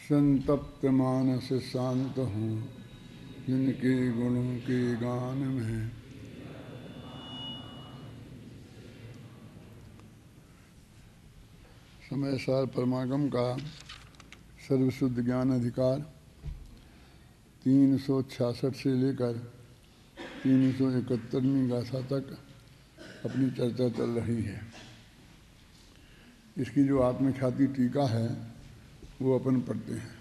संतप्त मानस शांत हूँ जिनके गुणों के गान में। समय सार परमागम का सर्वशुद्ध ज्ञान अधिकार 366 से लेकर 371वीं गाथा तक अपनी चर्चा चल रही है। इसकी जो आत्मख्याति टीका है वो अपन पढ़ते हैं।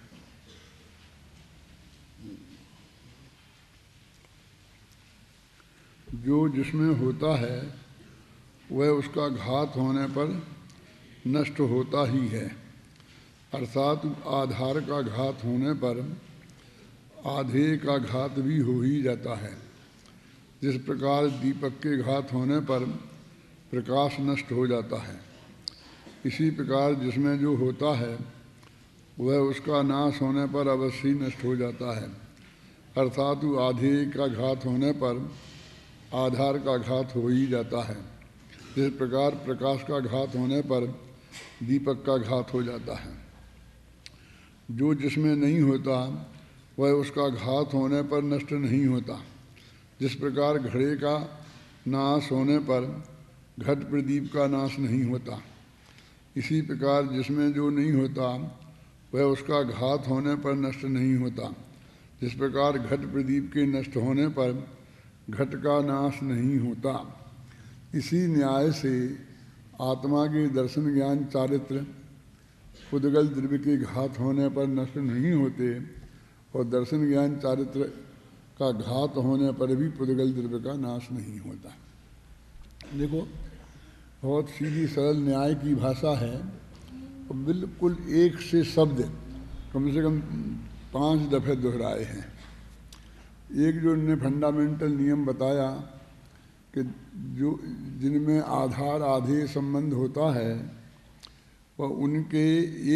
जो जिसमें होता है वह उसका घात होने पर नष्ट होता ही है, अर्थात आधार का घात होने पर आधे का घात भी हो ही जाता है। जिस प्रकार दीपक के घात होने पर प्रकाश नष्ट हो जाता है, इसी प्रकार जिसमें जो होता है वह उसका नाश होने पर अवश्य नष्ट हो जाता है, अर्थात आधे का घात होने पर आधार का घात हो ही जाता है। जिस प्रकार प्रकाश का घात होने पर दीपक का घात हो जाता है। जो जिसमें नहीं होता वह उसका घात होने पर नष्ट नहीं होता। जिस प्रकार घड़े का नाश होने पर घट प्रदीप का नाश नहीं होता, इसी प्रकार जिसमें जो नहीं होता वह उसका घात होने पर नष्ट नहीं होता। जिस प्रकार घट प्रदीप के नष्ट होने पर घट का नाश नहीं होता, इसी न्याय से आत्मा के दर्शन ज्ञान चारित्र पुद्गल द्रव्य के घात होने पर नष्ट नहीं होते और दर्शन ज्ञान चारित्र का घात होने पर भी पुद्गल द्रव्य का नाश नहीं होता। देखो, बहुत सीधी सरल न्याय की भाषा है और बिल्कुल एक से शब्द कम से कम 5 दफ़े दोहराए हैं। एक जो इन्होंने फंडामेंटल नियम बताया कि जो जिनमें आधार आधे संबंध होता है वह उनके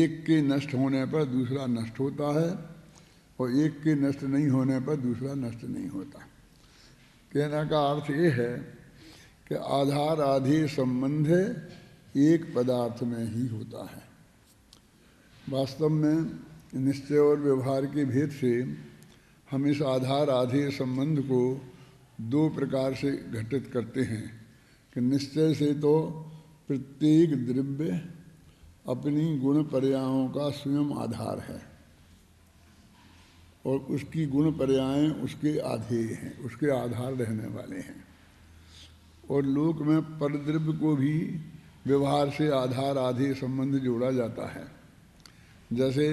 एक के नष्ट होने पर दूसरा नष्ट होता है और एक के नष्ट नहीं होने पर दूसरा नष्ट नहीं होता। कहने का अर्थ ये है कि आधार आधे संबंध एक पदार्थ में ही होता है। वास्तव में निश्चय और व्यवहार के भेद से हम इस आधार आधे संबंध को 2 प्रकार से घटित करते हैं कि निश्चय से तो प्रत्येक द्रव्य अपनी गुण पर्यायों का स्वयं आधार है और उसकी गुण पर्याय उसके आधे हैं, उसके आधार रहने वाले हैं। और लोक में परद्रव्य को भी व्यवहार से आधार आधे संबंध जोड़ा जाता है। जैसे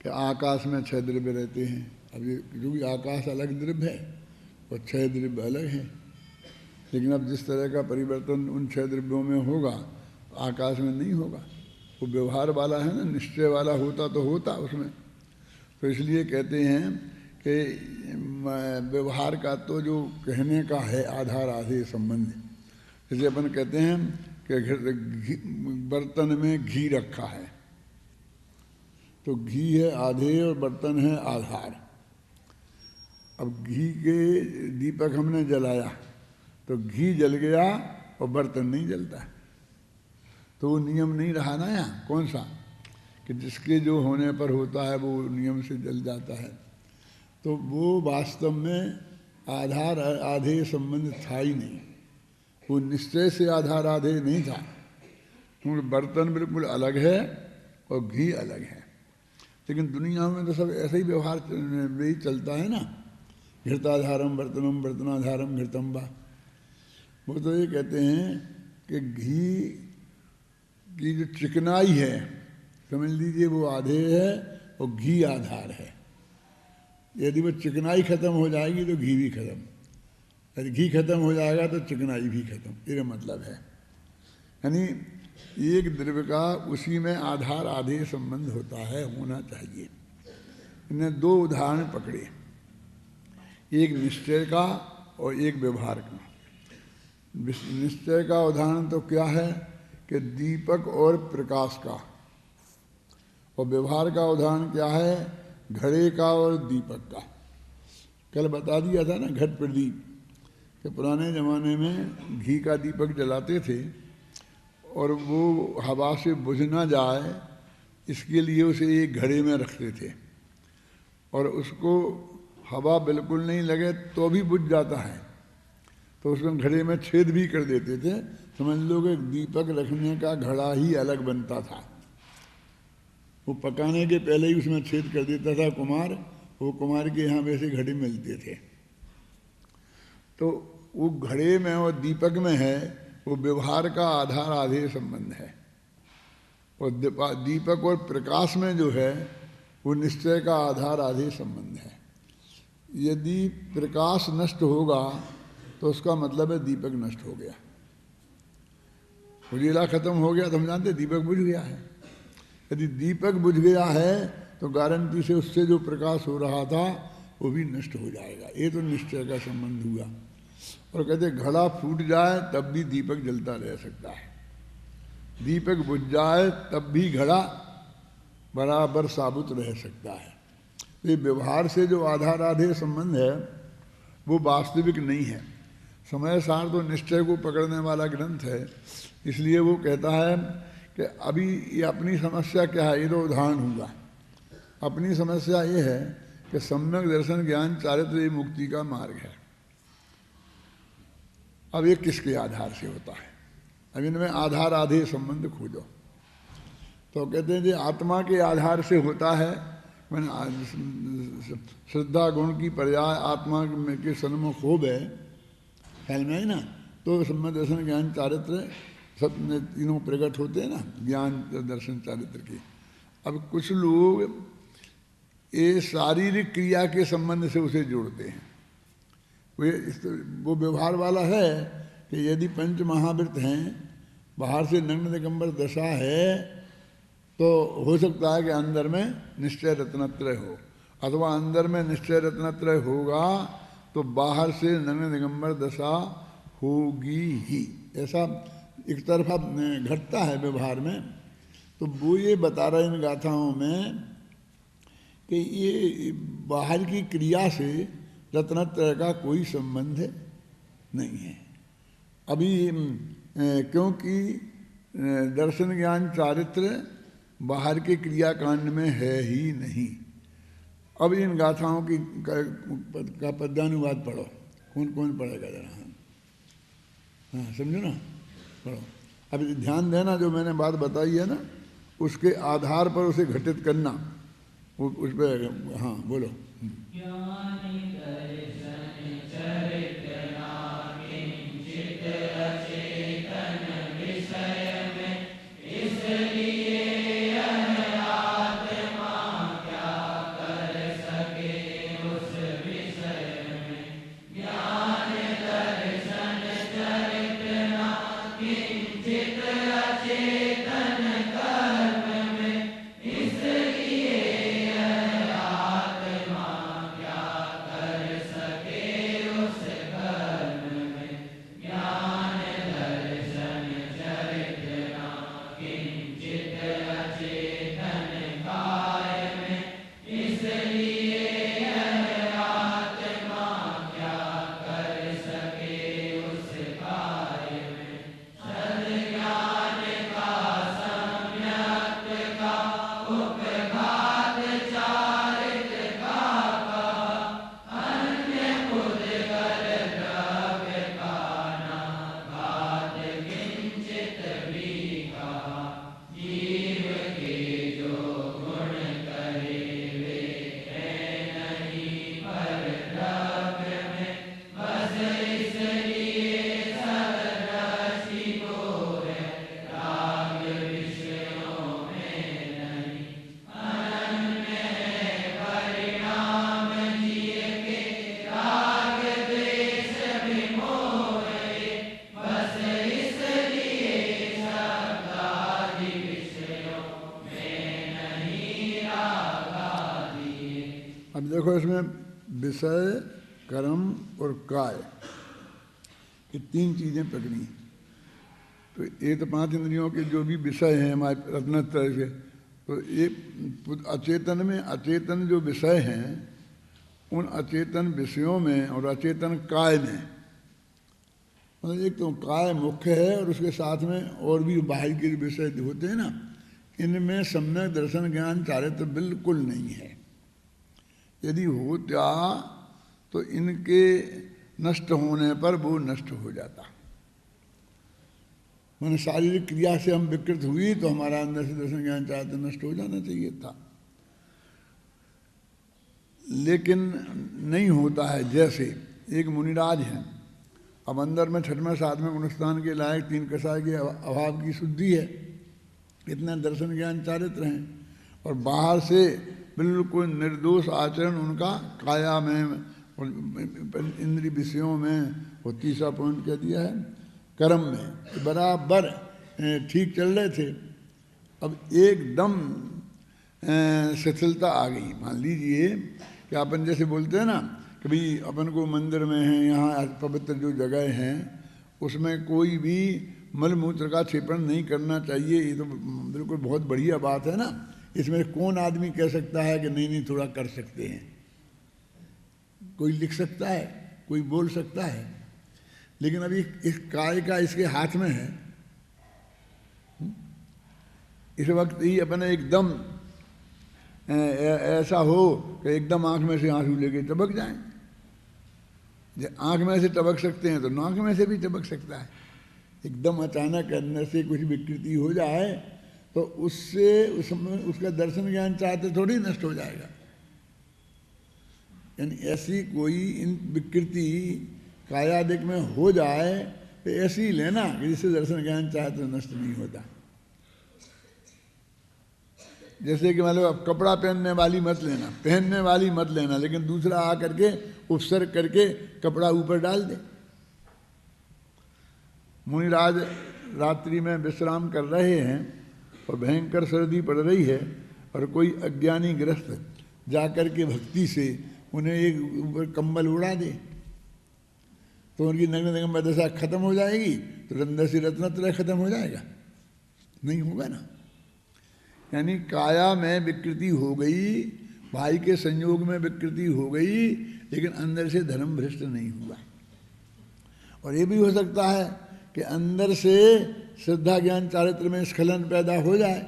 कि आकाश में 6 द्रव्य रहते हैं। अब ये जो भी आकाश अलग द्रव्य है और 6 द्रव्य अलग हैं, लेकिन अब जिस तरह का परिवर्तन उन 6 द्रव्यों में होगा आकाश में नहीं होगा। वो व्यवहार वाला है ना, निश्चय वाला होता तो होता उसमें। तो इसलिए कहते हैं कि व्यवहार का तो जो कहने का है आधार आधे संबंध, जैसे अपन कहते हैं कि बर्तन में घी रखा है तो घी है आधे और बर्तन है आधार। अब घी के दीपक हमने जलाया तो घी जल गया और बर्तन नहीं जलता, तो वो नियम नहीं रहा ना यहाँ। कौन सा? कि जिसके जो होने पर होता है वो नियम से जल जाता है। तो वो वास्तव में आधार आधे संबंध था ही नहीं, वो निश्चय से आधार आधे नहीं था, क्योंकि बर्तन बिल्कुल अलग है और घी अलग है। लेकिन दुनिया में तो सब ऐसे ही व्यवहार भी चलता है ना, घृताधारम बर्तनम बर्तनाधारम घृतम बा। वो तो ये कहते हैं कि घी की जो चिकनाई है समझ लीजिए वो आधे है और घी आधार है। यदि वो चिकनाई खत्म हो जाएगी तो घी भी खत्म, यदि घी खत्म हो जाएगा तो चिकनाई भी खत्म, ये मतलब है। यानी एक द्रव्य का उसी में आधार आधे संबंध होता है, होना चाहिए। इन्हें 2 उदाहरण पकड़े, एक निश्चय का और एक व्यवहार का। निश्चय का उदाहरण तो क्या है कि दीपक और प्रकाश का, और व्यवहार का उदाहरण क्या है, घड़े का और दीपक का। कल बता दिया था ना घट प्रदीप, कि पुराने ज़माने में घी का दीपक जलाते थे और वो हवा से बुझ ना जाए इसके लिए उसे एक घड़े में रखते थे और उसको हवा बिल्कुल नहीं लगे तो भी बुझ जाता है, तो उसमें घड़े में छेद भी कर देते थे। समझ लो कि दीपक रखने का घड़ा ही अलग बनता था। वो पकाने के पहले ही उसमें छेद कर देता था कुम्हार। वो कुम्हार के यहाँ वैसे घड़े मिलते थे। तो वो घड़े में और दीपक में है वो व्यवहार का आधार आधेय संबंध है, और दीपक और प्रकाश में जो है वो निश्चय का आधार आधेय संबंध है। यदि प्रकाश नष्ट होगा तो उसका मतलब है दीपक नष्ट हो गया। उजिला खत्म हो गया तो हम जानते दीपक बुझ गया है। यदि दीपक बुझ गया है तो गारंटी से उससे जो प्रकाश हो रहा था वो भी नष्ट हो जाएगा। ये तो निश्चय का संबंध हुआ। और कहते घड़ा फूट जाए तब भी दीपक जलता रह सकता है, दीपक बुझ जाए तब भी घड़ा बराबर साबुत रह सकता है। ये व्यवहार से जो आधार आधेय संबंध है वो वास्तविक नहीं है। समय सार तो निश्चय को पकड़ने वाला ग्रंथ है, इसलिए वो कहता है कि अभी ये अपनी समस्या क्या है, ये तो उदाहरण होगा। अपनी समस्या ये है कि सम्यक दर्शन ज्ञान चारित्र ये मुक्ति का मार्ग है। अब ये किसके आधार से होता है? अब इनमें आधार आधेय संबंध खोजो। तो कहते हैं कि आत्मा के आधार से होता है, मैंने श्रद्धा गुण की पर्याय आत्मा के सन्मुख हो गए, ख्याल में है ना, तो सम्यक दर्शन ज्ञान चारित्र सब तीनों प्रकट होते हैं ना, ज्ञान दर्शन चारित्र के। अब कुछ लोग ये शारीरिक क्रिया के संबंध से उसे जोड़ते हैं। वो व्यवहार वाला है कि यदि पंच महाव्रत हैं, बाहर से नग्न दिगंबर दशा है, तो हो सकता है कि अंदर में निश्चय रत्नत्रय हो, अथवा अंदर में निश्चय रत्नत्रय होगा तो बाहर से नग्न दिगंबर दशा होगी ही। ऐसा एक तरफा घटता है व्यवहार में। तो वो ये बता रहे इन गाथाओं में कि ये बाहर की क्रिया से रत्नत्रय का कोई संबंध नहीं है। अभी क्योंकि दर्शन ज्ञान चारित्र बाहर के क्रियाकांड में है ही नहीं। अब इन गाथाओं की का पद्यानुवाद पढ़ो। कौन कौन पढ़ेगा जरा? हाँ, समझो ना, पढ़ो। अब ध्यान देना, जो मैंने बात बताई है ना उसके आधार पर उसे घटित करना, उस पर। हाँ बोलो। देखो इसमें विषय, कर्म और काय, ये तीन चीजें पकड़ी। तो ये तो पांच इंद्रियों के जो भी विषय हैं हमारे रत्नत्रय से, तो ये अचेतन में अचेतन जो विषय हैं उन अचेतन विषयों में और अचेतन काय में, मतलब एक तो काय मुख्य है और उसके साथ में और भी बाहर के विषय होते हैं ना, इनमें सम्यक दर्शन ज्ञान चारित्र बिल्कुल नहीं है। यदि होता तो इनके नष्ट होने पर वो नष्ट हो जाता। मैंने शारीरिक क्रिया से हम विकृत हुई तो हमारा अंदर से दर्शन ज्ञान चारित्र नष्ट हो जाना चाहिए था, लेकिन नहीं होता है। जैसे एक मुनिराज हैं, अब अंदर में छठवें सातवें गुणस्थान के लायक तीन कषाय के अभाव की शुद्धि है, इतना दर्शन ज्ञान चारित्र हैं, और बाहर से बिल्कुल निर्दोष आचरण उनका काया में और इंद्रिय विषयों में, और तीसरा पॉइंट कह दिया है कर्म में बराबर ठीक चल रहे थे। अब एकदम शिथिलता आ गई। मान लीजिए कि अपन जैसे बोलते हैं ना कि भाई अपन को मंदिर में है, यहाँ पवित्र जो जगह हैं उसमें कोई भी मल मूत्र का क्षेपण नहीं करना चाहिए, ये तो बिल्कुल बहुत बढ़िया बात है ना। इसमें कौन आदमी कह सकता है कि नहीं नहीं थोड़ा कर सकते हैं? कोई लिख सकता है, कोई बोल सकता है, लेकिन अभी इस काय का इसके हाथ में है। इस वक्त ही अपने एकदम ऐसा हो कि एकदम आंख में से आंसू लेके टपक जाएं। जब आंख में से टपक सकते हैं तो नाक में से भी टपक सकता है। एकदम अचानक अंदर से कुछ विकृति हो जाए तो उससे उसमें उसका दर्शन ज्ञान चाहते थोड़ी नष्ट हो जाएगा। यानी ऐसी कोई इन विकृति कायादिक में हो जाए तो ऐसी ही लेना कि जिससे दर्शन ज्ञान चाहते नष्ट नहीं होता। जैसे कि मतलब अब कपड़ा पहनने वाली मत लेना, पहनने वाली मत लेना, लेकिन दूसरा आ करके उपसर्ग करके कपड़ा ऊपर डाल दे। मुनिराज रात्रि में विश्राम कर रहे हैं और भयंकर सर्दी पड़ रही है, और कोई अज्ञानी ग्रस्त जाकर के भक्ति से उन्हें एक ऊपर कंबल उड़ा दे तो उनकी नग्न नग्न दशा खत्म हो जाएगी, तो अंदर से रत्नत्रय खत्म हो जाएगा? नहीं होगा ना। यानी काया में विकृति हो गई, भाई के संयोग में विकृति हो गई, लेकिन अंदर से धर्म भ्रष्ट नहीं हुआ। और ये भी हो सकता है कि अंदर से श्रद्धा ज्ञान चारित्र में स्खलन पैदा हो जाए,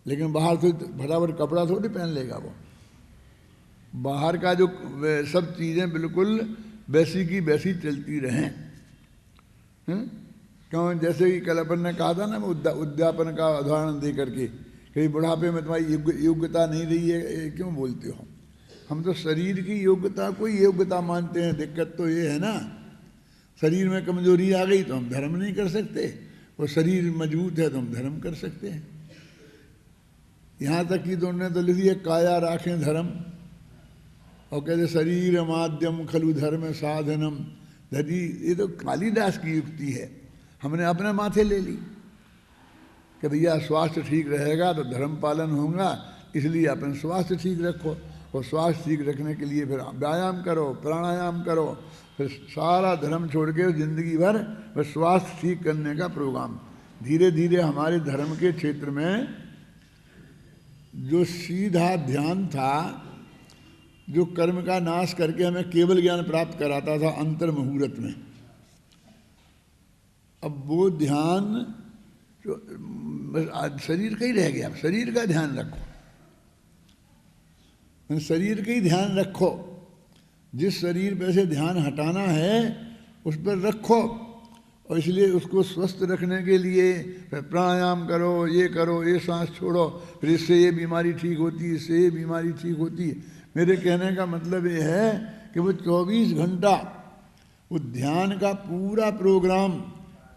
लेकिन बाहर से फटाफट कपड़ा थोड़ी पहन लेगा वो। बाहर का जो सब चीज़ें बिल्कुल वैसी की वैसी चलती रहें। क्यों? जैसे कि कल अपन ने कहा था ना, उद्यापन का उदाहरण दे करके, कहीं बुढ़ापे में तुम्हारी योग्यता नहीं रही है, क्यों बोलते हो? हम तो शरीर की योग्यता को योग्यता मानते हैं। दिक्कत तो ये है ना, शरीर में कमजोरी आ गई तो हम धर्म नहीं कर सकते, और शरीर मजबूत है तो हम धर्म कर सकते हैं। यहाँ तक कि तो उन्होंने तो लिख दिया काया राखें धर्म, और कहते शरीर माध्यम खलु धर्म साधनम धरी। ये तो कालिदास की युक्ति है, हमने अपने माथे ले ली कि भैया स्वास्थ्य ठीक रहेगा तो धर्म पालन होगा, इसलिए अपन स्वास्थ्य ठीक रखो, और स्वास्थ्य ठीक रखने के लिए फिर व्यायाम करो, प्राणायाम करो, फिर सारा धर्म छोड़ के जिंदगी भर बस स्वास्थ्य ठीक करने का प्रोग्राम। धीरे धीरे हमारे धर्म के क्षेत्र में जो सीधा ध्यान था, जो कर्म का नाश करके हमें केवल ज्ञान प्राप्त कराता था अंतर मुहूर्त में, अब वो ध्यान जो शरीर का ही रह गया। शरीर का ध्यान रखो, शरीर का ही ध्यान रखो। जिस शरीर पे से ध्यान हटाना है उस पर रखो, और इसलिए उसको स्वस्थ रखने के लिए फिर प्राणायाम करो, ये करो, ये सांस छोड़ो, फिर इससे ये बीमारी ठीक होती है, इससे ये बीमारी ठीक होती है। मेरे कहने का मतलब ये है कि वो 24 घंटा वो ध्यान का पूरा प्रोग्राम,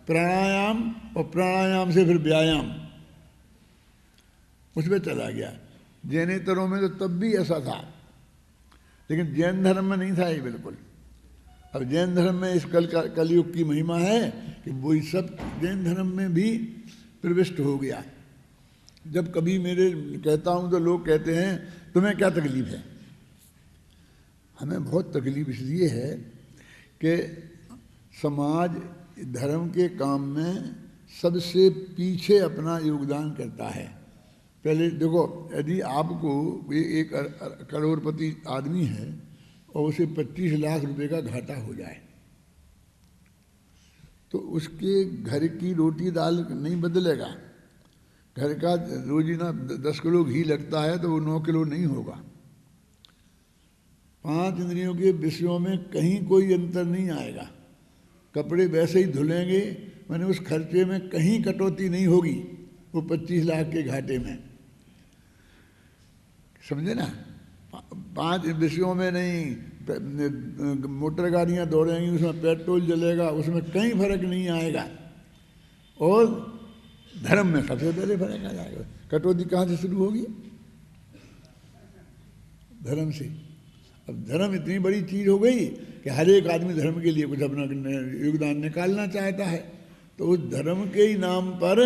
प्राणायाम और प्राणायाम से फिर व्यायाम, उस पर चला गया। जैनेतरों में तो तब भी ऐसा था, लेकिन जैन धर्म में नहीं था ये बिल्कुल। अब जैन धर्म में इस कलयुग की महिमा है कि वही सब जैन धर्म में भी प्रविष्ट हो गया। जब कभी मेरे कहता हूँ तो लोग कहते हैं तुम्हें क्या तकलीफ है? हमें बहुत तकलीफ इसलिए है कि समाज धर्म के काम में सबसे पीछे अपना योगदान करता है। पहले देखो, यदि आपको एक करोड़पति आदमी है और उसे 25 लाख रुपए का घाटा हो जाए तो उसके घर की रोटी दाल नहीं बदलेगा, घर का रोजीना 10 किलो घी लगता है तो वो 9 किलो नहीं होगा। 5 इंद्रियों के विषयों में कहीं कोई अंतर नहीं आएगा। कपड़े वैसे ही धुलेंगे, मैंने उस खर्चे में कहीं कटौती नहीं होगी वो 25 लाख के घाटे में, समझे ना। 5 विषयों में नहीं, मोटर गाड़ियाँ दौड़ेंगी उसमें पेट्रोल जलेगा, उसमें कहीं फर्क नहीं आएगा। और धर्म में सबसे पहले फर्क आ जाएगा। कटौती कहाँ से शुरू होगी? धर्म से। अब धर्म इतनी बड़ी चीज़ हो गई कि हर एक आदमी धर्म के लिए कुछ अपना योगदान निकालना चाहता है, तो उस धर्म के ही नाम पर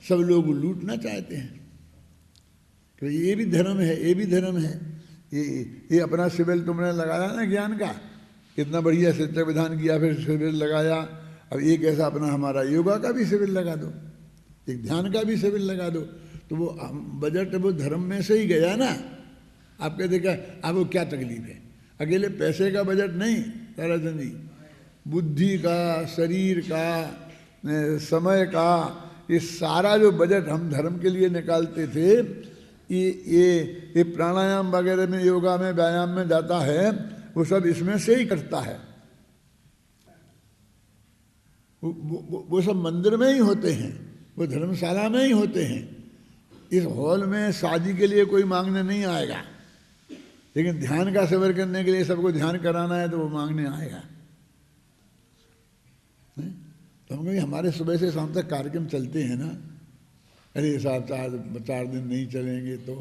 सब लोग लूटना चाहते हैं। तो ये भी धर्म है, ये भी धर्म है। ये अपना शिविर तुमने लगाया ना ज्ञान का, कितना बढ़िया शिक्षा विधान किया, फिर शिविर लगाया। अब एक ऐसा अपना हमारा योगा का भी शिविर लगा दो, एक ध्यान का भी शिविर लगा दो, तो वो बजट वो धर्म में से ही गया ना। आप कहते क्या आपको क्या तकलीफ है? अकेले पैसे का बजट नहीं ताराचंद जी, बुद्धि का, शरीर का, समय का, ये सारा जो बजट हम धर्म के लिए निकालते थे, ये प्राणायाम वगैरह में, योगा में, व्यायाम में जाता है, वो सब इसमें से ही करता है। वो सब मंदिर में ही होते हैं, वो धर्मशाला में ही होते हैं। इस हॉल में शादी के लिए कोई मांगने नहीं आएगा, लेकिन ध्यान का शिविर करने के लिए सबको ध्यान कराना है तो वो मांगने आएगा। तो हम कहें हमारे सुबह से शाम तक कार्यक्रम चलते हैं ना, अरे साहब 4 दिन नहीं चलेंगे तो,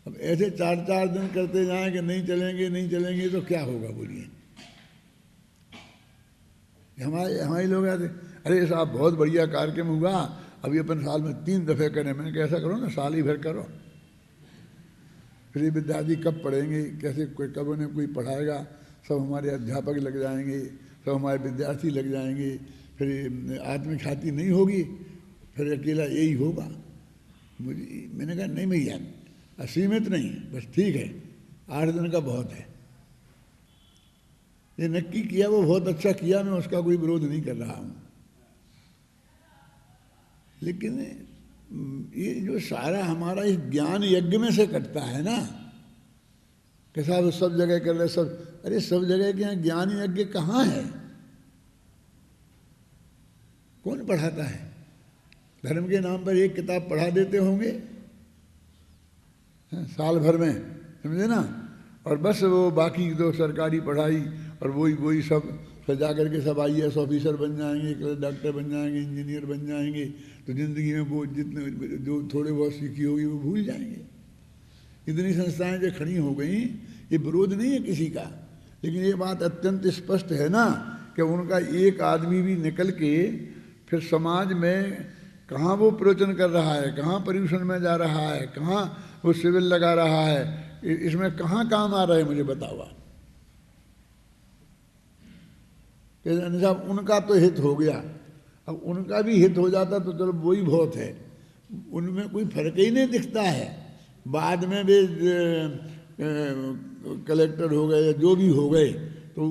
अब ऐसे 4 दिन करते जाएं कि नहीं चलेंगे तो क्या होगा बोलिए। हमारे लोग आते, अरे साहब बहुत बढ़िया कार्यक्रम हुआ, अभी अपन साल में 3 दफ़े करें। मैंने कहा ऐसा करो ना, साल ही भर करो, फिर ये विद्यार्थी कब पढ़ेंगे, कैसे कब उन्हें कोई पढ़ाएगा। सब हमारे अध्यापक लग जाएंगे, सब हमारे विद्यार्थी लग जाएंगे, फिर आत्मख्याति नहीं होगी, फिर अकेला यही होगा। मैंने कहा नहीं भैया, असीमित नहीं, बस ठीक है, 8 दिन का बहुत है। ये नक्की किया, वो बहुत अच्छा किया, मैं उसका कोई विरोध नहीं कर रहा हूँ। लेकिन ये जो सारा हमारा इस ज्ञान यज्ञ में से कटता है ना, कि साहब सब जगह कर रहे सब, अरे सब जगह के यहाँ ज्ञान यज्ञ कहाँ है? कौन पढ़ाता है? धर्म के नाम पर एक किताब पढ़ा देते होंगे साल भर में, समझे ना, और बस वो बाकी तो सरकारी पढ़ाई, और वही सब सजा करके सब IAS ऑफिसर बन जाएंगे, डॉक्टर बन जाएंगे, इंजीनियर बन जाएंगे, तो ज़िंदगी में वो जितने जो थोड़े बहुत सीखी होगी वो भूल जाएंगे। इतनी संस्थाएं जो खड़ी हो गई, ये विरोध नहीं है किसी का, लेकिन ये बात अत्यंत स्पष्ट है ना कि उनका एक आदमी भी निकल के फिर समाज में कहाँ वो प्रवचन कर रहा है, कहाँ पर्यूषण में जा रहा है, कहाँ वो शिविर लगा रहा है, इसमें कहाँ काम आ रहा है मुझे बताओ आप। साहब उनका तो हित हो गया, अब उनका भी हित हो जाता तो चलो वही बहुत है, उनमें कोई फर्क ही नहीं दिखता है। बाद में भी कलेक्टर हो गए या जो भी हो गए, तो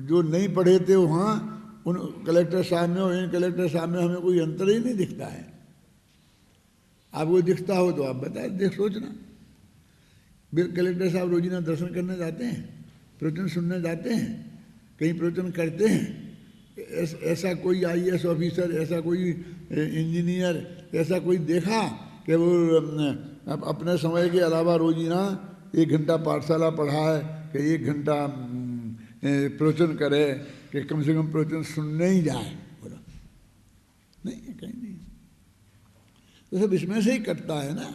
जो नहीं पढ़े थे वहाँ उन कलेक्टर साहब में और इन कलेक्टर साहब में हमें कोई अंतर ही नहीं दिखता है। आपको दिखता हो तो आप बताए, सोचना। कलेक्टर साहब रोजीना दर्शन करने जाते हैं, प्रवचन सुनने जाते हैं, कहीं प्रवचन करते हैं। ऐसा कोई IAS ऑफिसर, ऐसा कोई इंजीनियर, ऐसा कोई देखा कि वो अपने समय के अलावा रोजीना 1 घंटा पाठशाला पढ़ाए, कि 1 घंटा प्रवचन करे, कि कम से कम प्रवचन सुनने ही जाए? बोला नहीं, कहीं नहीं। तो सब इसमें से ही कटता है ना।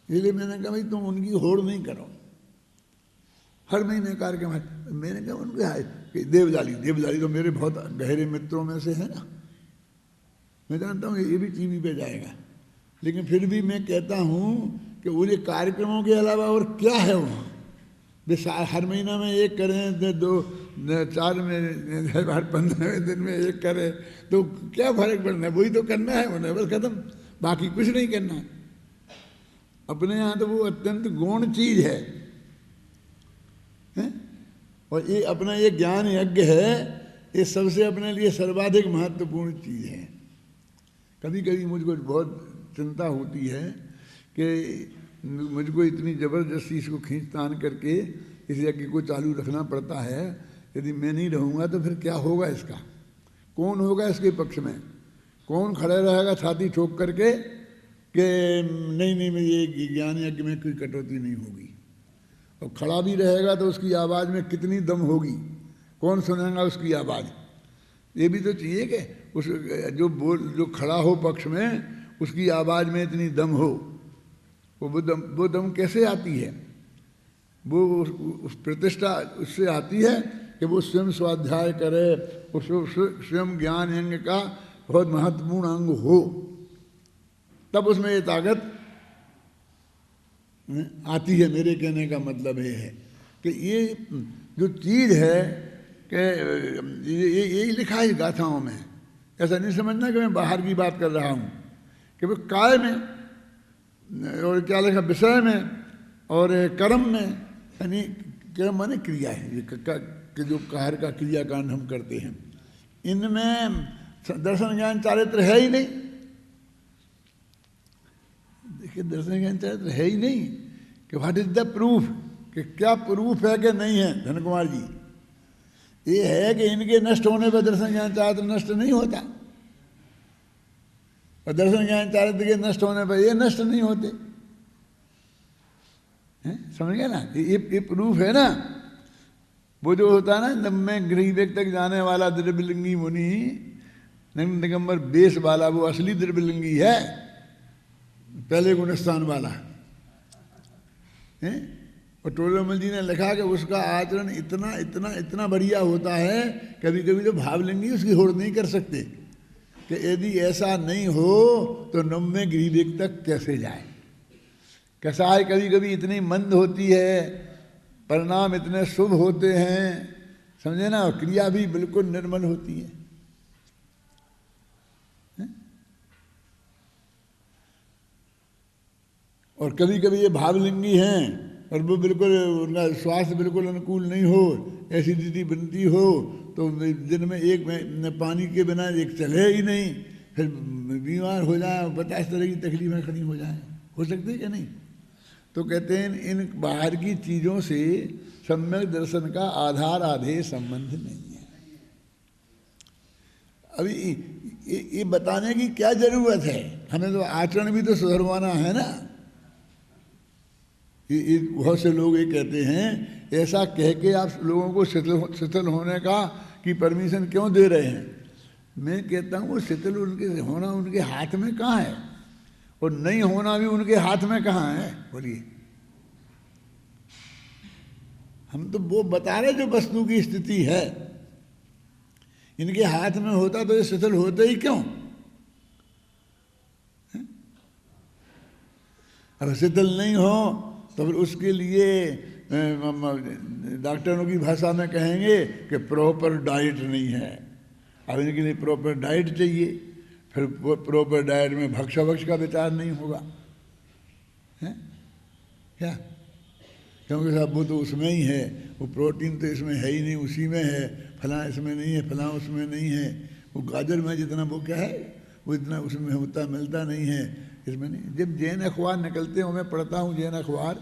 इसलिए मैंने कहा भाई तुम उनकी होड़ नहीं करो, हर महीने कार्यक्रम है। मैंने कहा उनके है कि देवलाली तो मेरे बहुत गहरे मित्रों में से है ना, मैं जानता हूँ ये भी TV पे जाएगा, लेकिन फिर भी मैं कहता हूँ कि उन्हें कार्यक्रमों के अलावा और क्या है वहाँ। वे हर महीना में एक करें, 4 में, हर 15वें दिन में एक करें, तो क्या फर्क पड़ना है? वही तो करना है उन्हें, बस खत्म, बाकी कुछ नहीं करना है। अपने यहाँ तो वो अत्यंत गौण चीज है, हैं? और ये अपना ये ज्ञान यज्ञ है, ये सबसे अपने लिए सर्वाधिक महत्वपूर्ण चीज़ है। कभी कभी मुझको बहुत चिंता होती है कि मुझको इतनी ज़बरदस्ती इसको खींच तान करके इस यज्ञ को चालू रखना पड़ता है। यदि मैं नहीं रहूँगा तो फिर क्या होगा इसका? कौन होगा इसके पक्ष में? कौन खड़े रहेगा छाती ठोक करके कि नहीं नहीं, मैं ये ज्ञान यज्ञ में कोई कटौती नहीं होगी? और खड़ा भी रहेगा तो उसकी आवाज़ में कितनी दम होगी? कौन सुनेगा उसकी आवाज़? ये भी तो चाहिए कि उस जो खड़ा हो पक्ष में उसकी आवाज़ में इतनी दम हो। वो दम कैसे आती है? वो उस प्रतिष्ठा उससे आती है कि वो स्वयं स्वाध्याय करे, उस स्वयं ज्ञान यज्ञ का बहुत महत्वपूर्ण अंग हो, तब उसमें ये ताकत आती है। मेरे कहने का मतलब ये है कि ये जो चीज़ है कि ये लिखा है गाथाओं में। ऐसा नहीं समझना कि मैं बाहर की बात कर रहा हूँ, कि वो काय में और क्या लिखा विषय में और कर्म में, यानी कर्म माने क्रिया है, ये कि जो कार्य का क्रियाकांड हम करते हैं, इनमें दर्शन ज्ञान चारित्र है ही नहीं। देखिए दर्शन ज्ञान चारित्र है ही नहीं कि व्हाट इज द प्रूफ, कि क्या प्रूफ है कि नहीं है। धन कुमार जी, ये है कि इनके नष्ट होने पर दर्शन ज्ञान चारित्र नष्ट नहीं होता, और दर्शन ज्ञान चारित्र के नष्ट होने पर ये नष्ट नहीं होते हैं। समझ गए ना? ये प्रूफ है ना। वो जो होता है ना, जब मैं गृह तक जाने वाला द्रव्यलिंगी मुनि दिगंबर बेस वाला, वो असली द्रव्यलिंगी है, पहले गुणस्थान वाला है। और टोलरमल जी ने लिखा कि उसका आचरण इतना इतना इतना बढ़िया होता है, कभी कभी तो भावलिंगी उसकी होड़ नहीं कर सकते कि यदि ऐसा नहीं हो तो नम्य गृह तक कैसे जाए। कैसा है, कभी कभी इतनी मंद होती है, परिणाम इतने शुभ होते हैं, समझे ना, और क्रिया भी बिल्कुल निर्मल होती है। और कभी कभी ये भावलिंगी हैं और वो बिल्कुल उनका स्वास्थ्य बिल्कुल अनुकूल नहीं हो, एसिडिटी बनती हो, तो दिन में एक पानी के बिना एक चले ही नहीं, फिर बीमार हो जाए, 50 तरह की तकलीफें खड़ी हो जाए। हो सकती है कि नहीं? तो कहते हैं इन बाहर की चीज़ों से सम्यक दर्शन का आधार आधे संबंध नहीं है। अभी ये बताने की क्या जरूरत है? हमें तो आचरण भी तो सुधरवाना है ना। बहुत से लोग ये कहते हैं, ऐसा कह के आप लोगों को शिथिल होने का की परमिशन क्यों दे रहे हैं? मैं कहता हूँ वो शिथिल उनके होना उनके हाथ में कहाँ है, और नहीं होना भी उनके हाथ में कहाँ है? बोलिए। हम तो वो बता रहे जो वस्तु की स्थिति है। इनके हाथ में होता तो ये शिथिल होते ही क्यों? अब शिथिल नहीं हो तो फिर उसके लिए डॉक्टरों की भाषा में कहेंगे कि प्रॉपर डाइट नहीं है। अब इनके लिए प्रॉपर डाइट चाहिए, फिर प्रॉपर डाइट में भक्ष का विचार नहीं होगा, है क्या? क्योंकि साहब वो तो उसमें ही है, वो प्रोटीन तो इसमें है ही नहीं, उसी में है, फलां इसमें नहीं है, फलां उसमें नहीं है। वो गाजर में जितना वो क्या है वो इतना उसमें होता मिलता नहीं है, इसमें नहीं। जब जैन अखबार निकलते हैं, मैं पढ़ता हूँ जैन अखबार,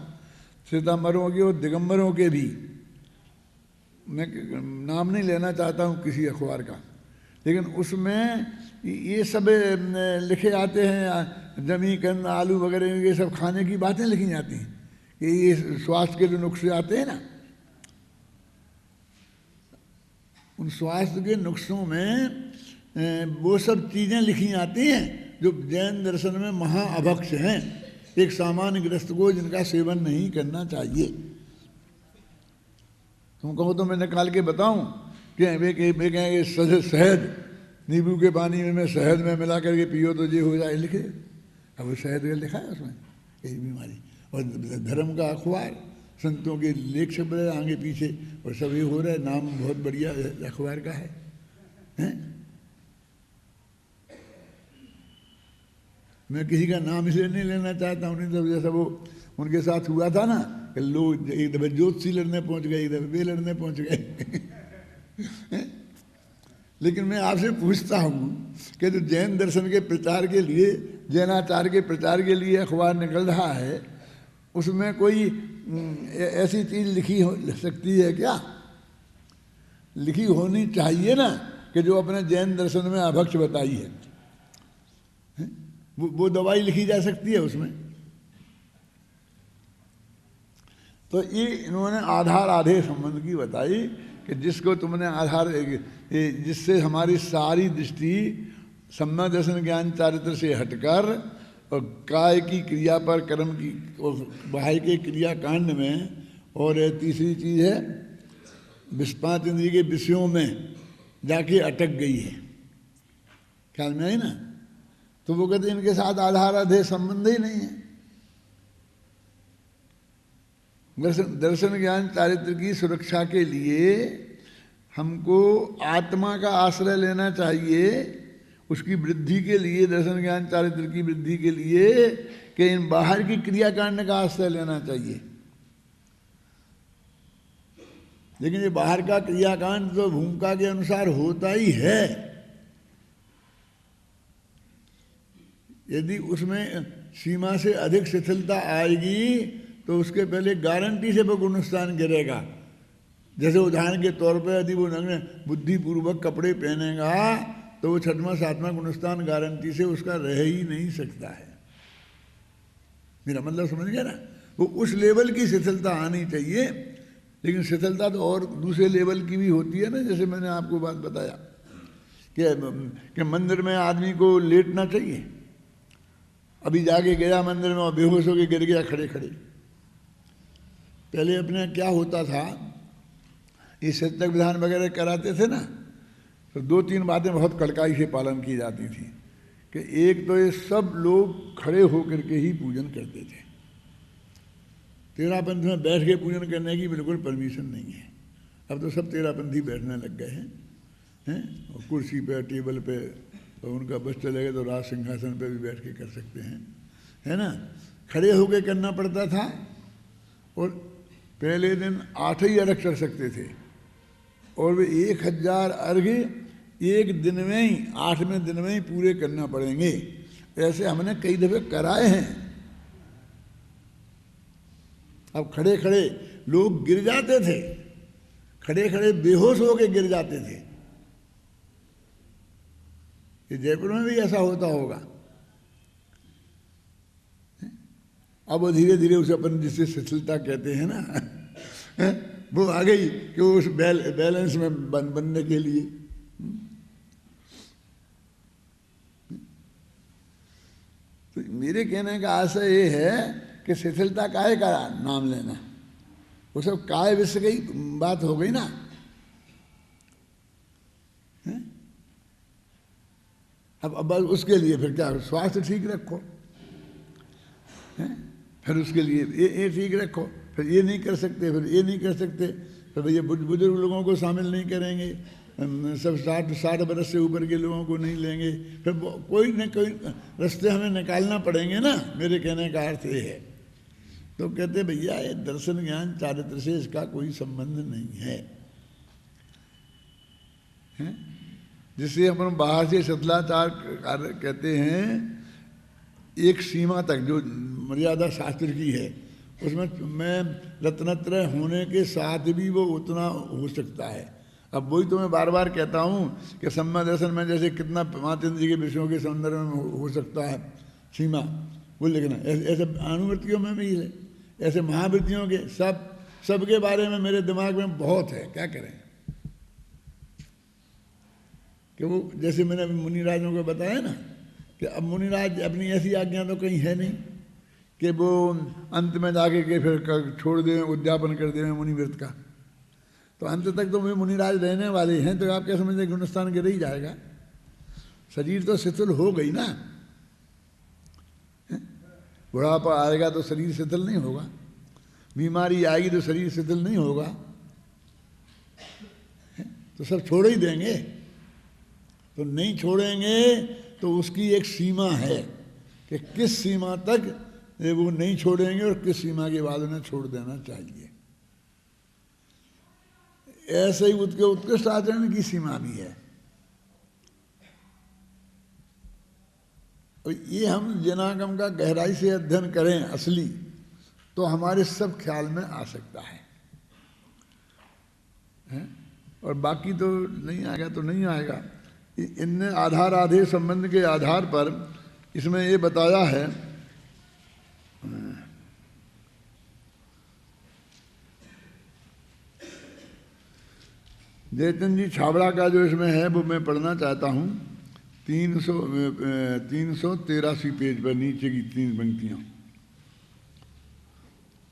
श्वेतांबरों के और दिगंबरों के भी, मैं नाम नहीं लेना चाहता हूँ किसी अखबार का, लेकिन उसमें ये सब लिखे आते हैं, जमी कन्न आलू वगैरह ये सब खाने की बातें लिखी जाती हैं कि ये स्वास्थ्य के जो नुस्खे आते हैं ना, उन स्वास्थ्य के नुस्खों में वो सब चीज़ें लिखी आती हैं जो जैन दर्शन में महाअभक्ष हैं, एक सामान्य ग्रस्त को जिनका सेवन नहीं करना चाहिए। तुम कहो तो मैं निकाल के बताऊं कि वे कहेंगे शहद नींबू के पानी में शहद में मिला करके पियो तो ये हो जाए, लिखे। अब वो शहद का लिखा है उसमें यही बीमारी। और धर्म का अखबार, संतों के लेख सब आगे पीछे और सब ये हो रहा है, नाम बहुत बढ़िया अखबार का है, हैं? मैं किसी का नाम इसलिए नहीं लेना चाहता हूँ, नहीं तो जैसा वो उनके साथ हुआ था ना कि लोग एक दफे ज्योतिषी लड़ने पहुँच गए, एक दफे वे लड़ने पहुँच गए लेकिन मैं आपसे पूछता हूँ कि जो जैन दर्शन के प्रचार के लिए, जैनाचार के प्रचार के लिए अखबार निकल रहा है, उसमें कोई ऐसी चीज़ लिखी हो सकती है क्या? लिखी होनी चाहिए ना कि जो अपने जैन दर्शन में अभक्ष बताई है, वो दवाई लिखी जा सकती है उसमें। तो ये इन्होंने आधार आधे संबंध की बताई कि जिसको तुमने आधार, जिससे हमारी सारी दृष्टि सम्यक दर्शन ज्ञान चारित्र से हटकर और काय की क्रिया पर, कर्म की और बाह्य के क्रिया कांड में, और तीसरी चीज है पांच इंद्रिय के विषयों में जाके अटक गई है। ख्याल में आई ना? तो वो कहते इनके साथ आधार आधे संबंध ही नहीं है। दर्शन ज्ञान चारित्र की सुरक्षा के लिए हमको आत्मा का आश्रय लेना चाहिए, उसकी वृद्धि के लिए, दर्शन ज्ञान चारित्र की वृद्धि के लिए, कि इन बाहर की क्रियाकांड का आश्रय लेना चाहिए। लेकिन ये बाहर का क्रियाकांड तो भूमिका के अनुसार होता ही है। यदि उसमें सीमा से अधिक शिथिलता आएगी तो उसके पहले गारंटी से वो गुणस्थान गिरेगा। जैसे उदाहरण के तौर पर यदि वो नग्न बुद्धिपूर्वक कपड़े पहनेगा तो वो छठवां सातवां गुणस्थान गारंटी से उसका रह ही नहीं सकता है। मेरा मतलब समझ गया ना? वो उस लेवल की शिथिलता आनी चाहिए। लेकिन शिथिलता तो और दूसरे लेवल की भी होती है ना, जैसे मैंने आपको बात बताया कि मंदिर में आदमी को लेटना चाहिए। अभी जाके गया मंदिर में और बेहोश होकर गिर गया खड़े खड़े। पहले अपने क्या होता था, ये सतक विधान वगैरह कराते थे ना, तो दो तीन बातें बहुत कड़काई से पालन की जाती थी कि एक तो ये सब लोग खड़े होकर के ही पूजन करते थे। तेरापंथ में बैठ के पूजन करने की बिल्कुल परमिशन नहीं है। अब तो सब तेरापंथी बैठने लग गए हैं, और कुर्सी पे, टेबल पे, और उनका बस चलेगा तो राज सिंहासन पे भी बैठ के कर सकते हैं, है ना? खड़े होके करना पड़ता था। और पहले दिन 8 ही अर्घ कर सकते थे, और वे 1000 अर्घ एक दिन में ही, 8वें दिन में ही पूरे करना पड़ेंगे। ऐसे हमने कई दफे कराए हैं। अब खड़े खड़े लोग गिर जाते थे, खड़े खड़े बेहोश होके गिर जाते थे। ये जयपुर में भी ऐसा होता होगा। अब वो धीरे धीरे उसे अपन जिसे शिथिलता कहते हैं ना, वो आ गई कि वो उस बैलेंस में बनने के लिए। तो मेरे कहने का आशय ये है कि शिथिलता काहे का नाम लेना, वो सब काय विषय की बात हो गई ना। अब उसके लिए फिर क्या, स्वास्थ्य ठीक रखो, फिर उसके लिए ये ठीक रखो, फिर ये नहीं कर सकते, फिर ये नहीं कर सकते, फिर ये बुजुर्ग लोगों को शामिल नहीं करेंगे, सब 60 बरस से ऊपर के लोगों को नहीं लेंगे, फिर कोई न कोई रास्ते हमें निकालना पड़ेंगे ना। मेरे कहने का अर्थ ये है। तो कहते भैया ये दर्शन ज्ञान चारित्र से इसका कोई संबंध नहीं है, जिससे अपन बाहर से शिथिलाचार कहते हैं एक सीमा तक, जो मर्यादा शास्त्र की है, उसमें मैं रत्नत्रय होने के साथ भी वो उतना हो सकता है। अब वही तो मैं बार बार कहता हूँ कि सम्यक दर्शन में जैसे कितना 5 इंद्रिय के विषयों के संदर्भ में हो सकता है सीमा, वो लिखना। ऐसे अनुवृत्तियों में भी है, ऐसे महावृत्तियों के सबके बारे में मेरे दिमाग में बहुत है। क्या करें कि वो जैसे मैंने अभी मुनिराजों को बताया ना कि अब मुनिराज अपनी ऐसी आज्ञा तो कहीं है नहीं कि वो अंत में जाके के फिर छोड़ दें, उद्यापन कर दें मुनिव्रत का। तो अंत तक तो वे मुनिराज रहने वाले हैं, तो आप क्या समझते गुणस्थान गिर ही जाएगा। शरीर तो शिथिल हो गई ना, बुढ़ापा आएगा तो शरीर शिथिल नहीं होगा, बीमारी आएगी तो शरीर शिथिल नहीं होगा, तो सब छोड़ ही देंगे। तो नहीं छोड़ेंगे तो उसकी एक सीमा है कि किस सीमा तक वो नहीं छोड़ेंगे और किस सीमा के बाद उन्हें छोड़ देना चाहिए। ऐसे ही उसके उत्कृष्ट आचरण की सीमा भी है और ये हम जनागम का गहराई से अध्ययन करें असली, तो हमारे सब ख्याल में आ सकता है? और बाकी तो नहीं आएगा तो नहीं आएगा। इनने आधार आधे संबंध के आधार पर इसमें ये बताया है, जयचंद जी छाबड़ा का जो इसमें है वो मैं पढ़ना चाहता हूँ। 383 पेज पर नीचे की 3 पंक्तियाँ।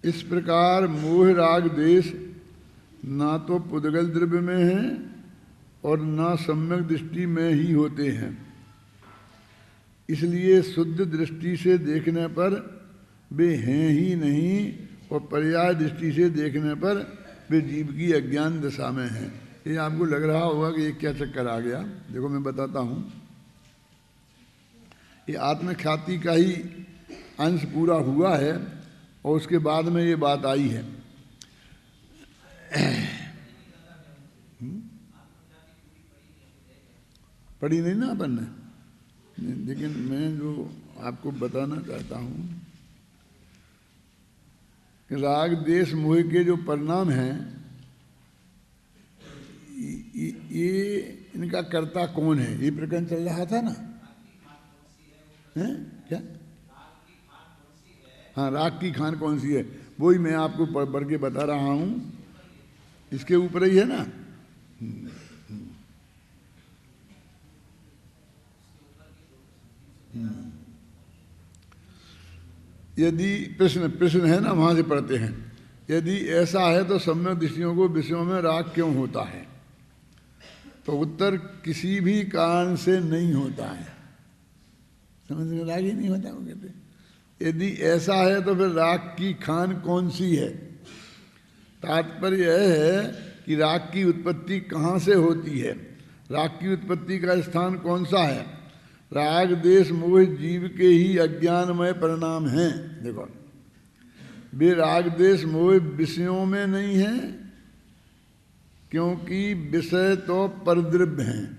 इस प्रकार मोह राग देश ना तो पुद्गल द्रव्य में है और ना सम्यक दृष्टि में ही होते हैं, इसलिए शुद्ध दृष्टि से देखने पर वे हैं ही नहीं और पर्याय दृष्टि से देखने पर वे जीव की अज्ञान दशा में हैं। ये आपको लग रहा होगा कि ये क्या चक्कर आ गया। देखो मैं बताता हूँ, ये आत्मख्याति का ही अंश पूरा हुआ है और उसके बाद में ये बात आई है। पढ़ी नहीं ना अपन ने, लेकिन मैं जो आपको बताना चाहता हूँ कि राग देश मोह के जो परिणाम हैं, ये इनका कर्ता कौन है, ये प्रकरण चल रहा था ना, हैं क्या? हाँ, राग की खान कौन सी है, वही मैं आपको पढ़ के बता रहा हूँ। इसके ऊपर ही है ना। यदि प्रश्न है ना, वहां से पढ़ते हैं। यदि ऐसा है तो सम्यक दृष्टियों को विषयों में राग क्यों होता है? तो उत्तर किसी भी कारण से नहीं होता है। समझ में, राग ही नहीं होता वो कहते। यदि ऐसा है तो फिर राग की खान कौन सी है? तात्पर्य यह है कि राग की उत्पत्ति कहाँ से होती है, राग की उत्पत्ति का स्थान कौन सा है? राग देश मोह जीव के ही अज्ञानमय परिणाम हैं। देखो, वे राग देश मोह विषयों में नहीं है, क्योंकि विषय तो परद्रव्य हैं।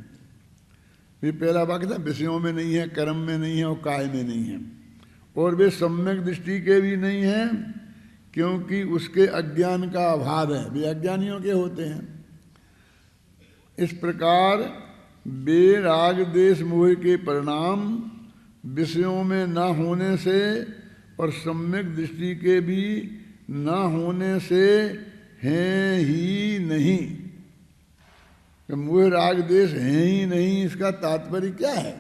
ये पहला वाक्य था, विषयों में नहीं है, कर्म में नहीं है और काय में नहीं है। और वे सम्यक दृष्टि के भी नहीं है, क्योंकि उसके अज्ञान का अभाव है, वे अज्ञानियों के होते हैं। इस प्रकार वे राग देश मोह के परिणाम विषयों में न होने से और सम्यक दृष्टि के भी न होने से हैं ही नहीं। कि मोह राग देश हैं ही नहीं, इसका तात्पर्य क्या है?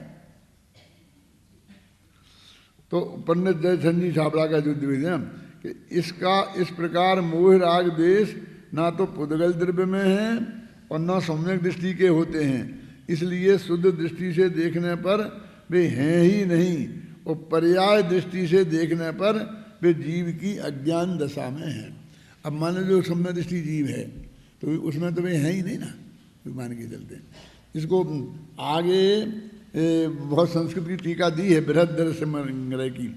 तो पंडित जयचंद जी छाबड़ा का जो द्विवेद है कि इस प्रकार मोह राग देश ना तो पुद्गल द्रव्य में है और न सम्यक दृष्टि के होते हैं, इसलिए शुद्ध दृष्टि से देखने पर वे हैं ही नहीं और पर्याय दृष्टि से देखने पर वे जीव की अज्ञान दशा में हैं। अब मान लो जो सम्यक दृष्टि जीव है तो उसमें तो वे हैं ही नहीं ना, मान के चलते। इसको आगे बहुत संस्कृत की टीका दी है बृहद्दर्शनग्रह की,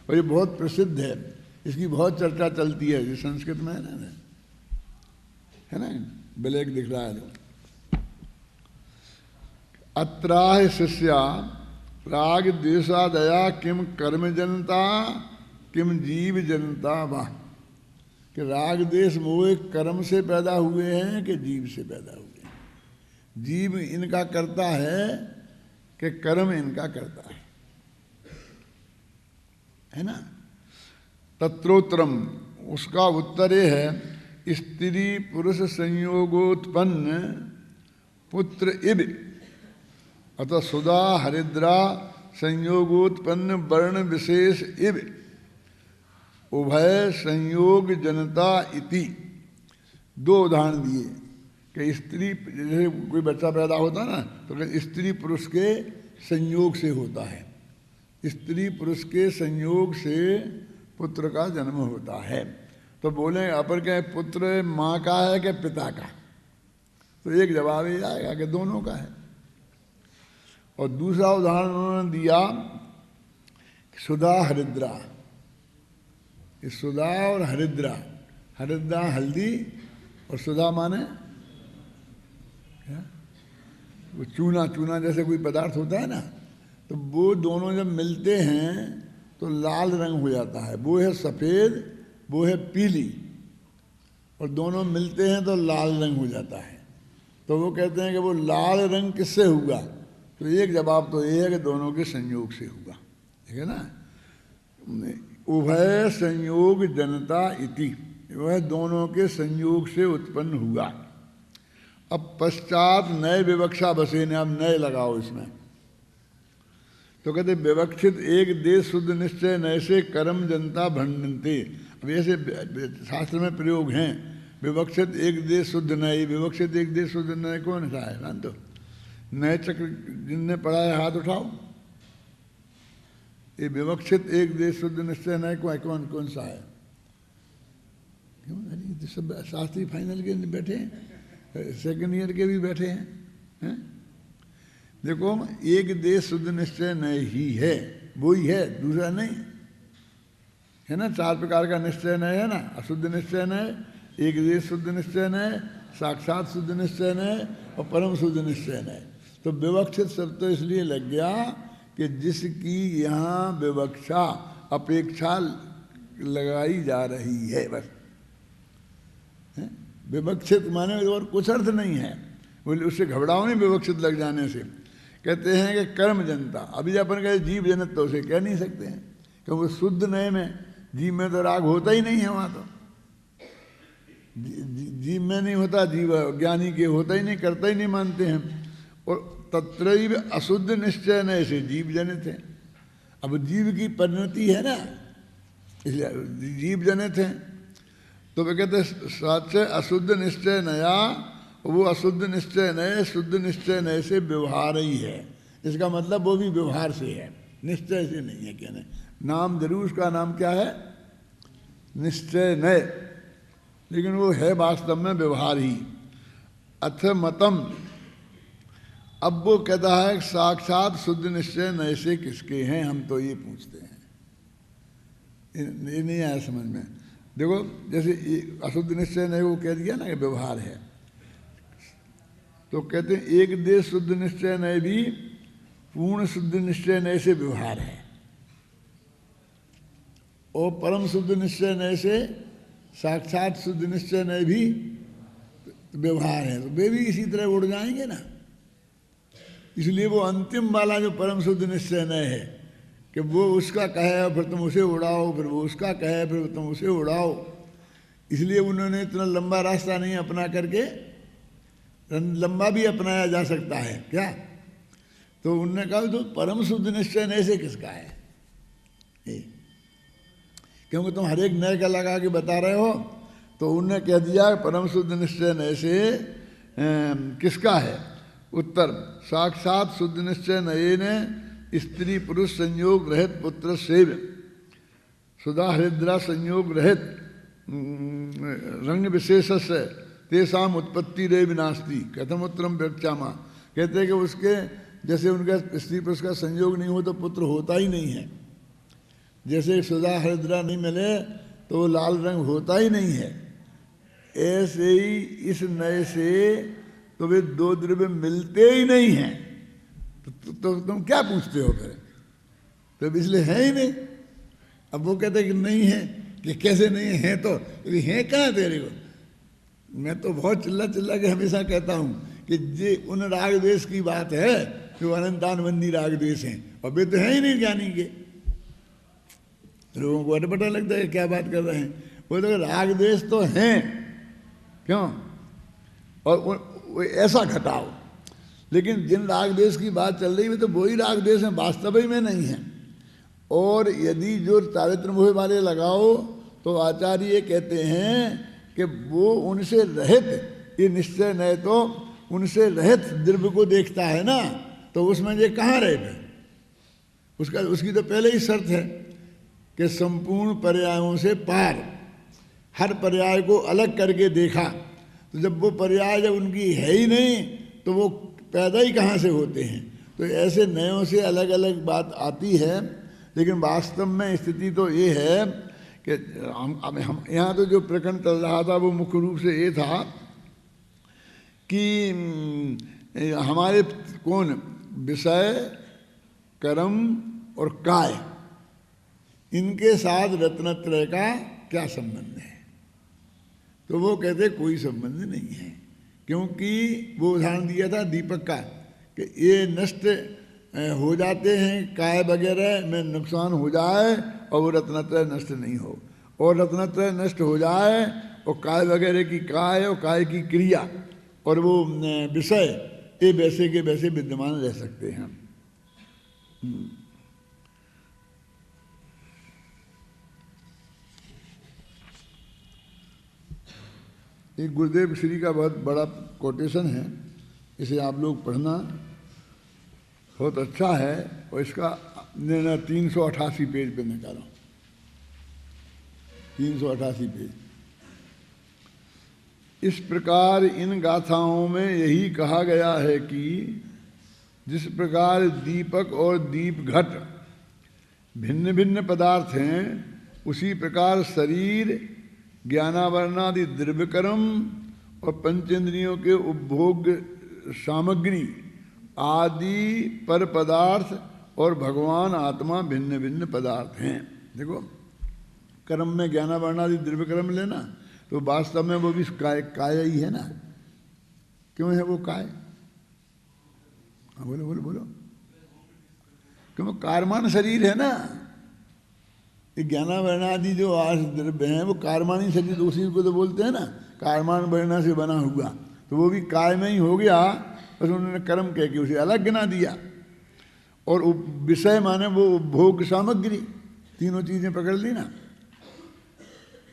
और ये बहुत प्रसिद्ध है, इसकी बहुत चर्चा चलती है। ये संस्कृत में है ना, ब्लैक दिख रहा है जो। अत्राह शिष्या राग देशादया किम कर्म जनता किम जीव जनता वाह। कि राग देश मोह कर्म से पैदा हुए हैं कि जीव से पैदा हुए हैं? जीव इनका करता है कि कर्म इनका करता है ना? तत्रोत्तरम, उसका उत्तर ये है, स्त्री पुरुष संयोगोत्पन्न पुत्र इव अतः सुधा हरिद्रा संयोगोत्पन्न वर्ण विशेष इव उभय संयोग जनता इति। 2 उदाहरण दिए कि स्त्री, जैसे कोई बच्चा पैदा होता है ना, तो स्त्री पुरुष के संयोग से होता है, स्त्री पुरुष के संयोग से पुत्र का जन्म होता है। तो बोले अपर के पुत्र माँ का है कि पिता का? तो एक जवाब ही आएगा कि दोनों का है। और दूसरा उदाहरण उन्होंने दिया सुधा हरिद्रा। इस सुधा और हरिद्रा, हरिद्रा हल्दी और सुधा माने क्या? वो चूना, चूना जैसे कोई पदार्थ होता है ना, तो वो दोनों जब मिलते हैं तो लाल रंग हो जाता है, वो है सफ़ेद, वो है पीली, और दोनों मिलते हैं तो लाल रंग हो जाता है। तो वो कहते हैं कि वो लाल रंग किससे हुआ? तो एक जवाब तो ये है कि दोनों के संयोग से हुआ, ठीक है ना। उभय संयोग जनता इति, वह दोनों के संयोग से उत्पन्न हुआ। अब पश्चात नए विवक्षा बसे ने, अब नए लगाओ इसमें। तो कहते विवक्षित एक देश शुद्ध निश्चय नए से कर्म जनता भंडनते। अब ऐसे शास्त्र में प्रयोग हैं, विवक्षित एक देश शुद्ध नए, विवक्षित एक देश शुद्ध नए कौन सा है? मान तो नए चक्र जिनने पढ़ा है हाथ उठाओ। ये विवक्षित एक देश शुद्ध निश्चय नए कौन कौन सा है? क्यों? अरे सब शास्त्री फाइनल के बैठे हैं, सेकेंड ईयर के भी बैठे हैं। देखो एक देश शुद्ध निश्चय नए ही है, वो ही है, दूसरा नहीं है ना। 4 प्रकार का निश्चय नए है ना, अशुद्ध निश्चय नए, एक देश शुद्ध निश्चय नए, साक्षात शुद्ध निश्चय नए और परम शुद्ध निश्चय नए। तो विवक्षित शब्द तो इसलिए लग गया कि जिसकी यहाँ विवक्षा अपेक्षा लगाई जा रही है, बस। विवक्षित माने और कुछ अर्थ नहीं है, बोले उससे घबराओ नहीं विवक्षित लग जाने से। कहते हैं कि कर्म जनता, अभी अपन कहते जीव जनित तो उसे कह नहीं सकते हैं, क्योंकि शुद्ध नए में जीव में तो राग होता ही नहीं है। वहाँ तो जीव में नहीं होता, जीव ज्ञानी के होता ही नहीं, करता ही नहीं मानते हैं। और तत्रैव अशुद्ध निश्चय नए से जीव जनित है। अब जीव की परिणति है ना, इसलिए जीव जनित है। तो वे कहते साच्य अशुद्ध निश्चय नया, वो अशुद्ध निश्चय नए शुद्ध निश्चय नए से व्यवहार ही है। इसका मतलब वो भी व्यवहार से है, निश्चय से नहीं है। कहने नाम जरूर उसका नाम क्या है? निश्चय नए, लेकिन वो है वास्तव में व्यवहार ही। अथ मतम, अब वो कहता है साक्षात शुद्ध निश्चय नए से किसके हैं, हम तो ये पूछते हैं। ये नहीं आया समझ में। देखो जैसे अशुद्ध निश्चय नए वो कह दिया ना कि व्यवहार है, तो कहते हैं एक देश शुद्ध निश्चय नए भी पूर्ण शुद्ध निश्चय नए से व्यवहार है, और परम शुद्ध निश्चय नए से साक्षात शुद्ध निश्चय नए भी व्यवहार है। तो वे भी इसी तरह उड़ जाएंगे ना। इसलिए वो अंतिम वाला जो परम शुद्ध निश्चय नए है कि वो उसका कहे फिर तुम उसे उड़ाओ, फिर वो उसका कहे फिर तुम उसे उड़ाओ। इसलिए उन्होंने इतना लंबा रास्ता नहीं अपना करके, लंबा भी अपनाया जा सकता है क्या। तो उनने कहा तो परम शुद्ध निश्चय नए से किसका है, क्योंकि तुम हर एक नए का लगा के बता रहे हो। तो उनने कह दिया परम शुद्ध निश्चय नए से किसका है। उत्तर साक्षात शुद्ध निश्चय नए ने स्त्री पुरुष संयोग रहित पुत्र सेव सुधा हरिद्रा संयोग रहित रंग विशेष से तेसाम उत्पत्ति रे विनास्ती कथम उत्तरम व्यक्षामा। कहते हैं कि उसके जैसे उनका स्त्री पुरुष का संयोग नहीं हो तो पुत्र होता ही नहीं है। जैसे सुधा हरिद्रा नहीं मिले तो वो लाल रंग होता ही नहीं है, ऐसे ही इस नए से तो वे दो द्रव्य मिलते ही नहीं हैं। तो तुम क्या पूछते हो फिर? तो इसलिए है ही नहीं। अब वो कहते कि नहीं है, कि कैसे नहीं है, तो है कहाँ तेरे को। मैं तो बहुत चिल्ला चिल्ला के हमेशा कहता हूँ कि ये उन राग द्वेष की बात है जो अनंतानबंदी राग द्वेष हैं, और वे तो है ही नहीं ज्ञानी के। लोगों को अटपटा लगता है क्या बात कर रहे हैं। वो तो राग द्वेष तो हैं, क्यों, और वो ऐसा घटाओ। लेकिन जिन राग द्वेष की बात चल रही है तो वही राग द्वेष है, वास्तव ही में नहीं है। और यदि जो चारित्र मोह वाले लगाओ तो आचार्य ये कहते हैं कि वो उनसे रहित, ये निश्चय नए तो उनसे रहित द्रव्य को देखता है ना, तो उसमें ये कहाँ रहे थे। उसकी तो पहले ही शर्त है कि संपूर्ण पर्यायों से पार, हर पर्याय को अलग करके देखा। तो जब वो पर्याय जब उनकी है ही नहीं तो वो पैदा ही कहाँ से होते हैं। तो ऐसे नयों से अलग अलग बात आती है, लेकिन वास्तव में स्थिति तो ये है कि हम यहाँ तो जो प्रकरण चल रहा था वो मुख्य रूप से ये था कि हमारे कौन विषय कर्म और काय, इनके साथ रत्नत्रय का क्या संबंध है? तो वो कहते कोई संबंध नहीं है, क्योंकि वो उदाहरण दिया था दीपक का कि ये नष्ट हो जाते हैं, काय वगैरह में नुकसान हो जाए और वो रत्नत्रय नष्ट नहीं हो, और रत्नत्रय नष्ट हो जाए और काय वगैरह की काय और काय की क्रिया और वो विषय ये वैसे के वैसे विद्यमान रह सकते हैं। एक गुरुदेव श्री का बहुत बड़ा कोटेशन है, इसे आप लोग पढ़ना, बहुत अच्छा है। और इसका 388 पेज पे निकाला, 388 पेज। इस प्रकार इन गाथाओं में यही कहा गया है कि जिस प्रकार दीपक और दीप घट भिन्न भिन्न पदार्थ हैं, उसी प्रकार शरीर, ज्ञानावरणादि द्रव्य कर्म और पंचेंद्रियों के उपभोग सामग्री आदि पर पदार्थ और भगवान आत्मा भिन्न भिन्न पदार्थ हैं। देखो, कर्म में ज्ञानावरणादि द्रव्य कर्म लेना तो वास्तव में वो भी काय ही है ना। क्यों है वो काय? बोलो बोलो बोलो। क्यों? कारमान शरीर है ना। ये ज्ञानावरणादि जो आस द्रव्य हैं वो कारमानी शरीर, उसी को तो बोलते हैं ना, कारमान वर्णा से बना हुआ, तो वो भी काय में ही हो गया। बस उन्होंने कर्म कह के उसे अलग गिना दिया। और विषय माने वो उपभोग सामग्री, तीनों चीजें पकड़ ली ना।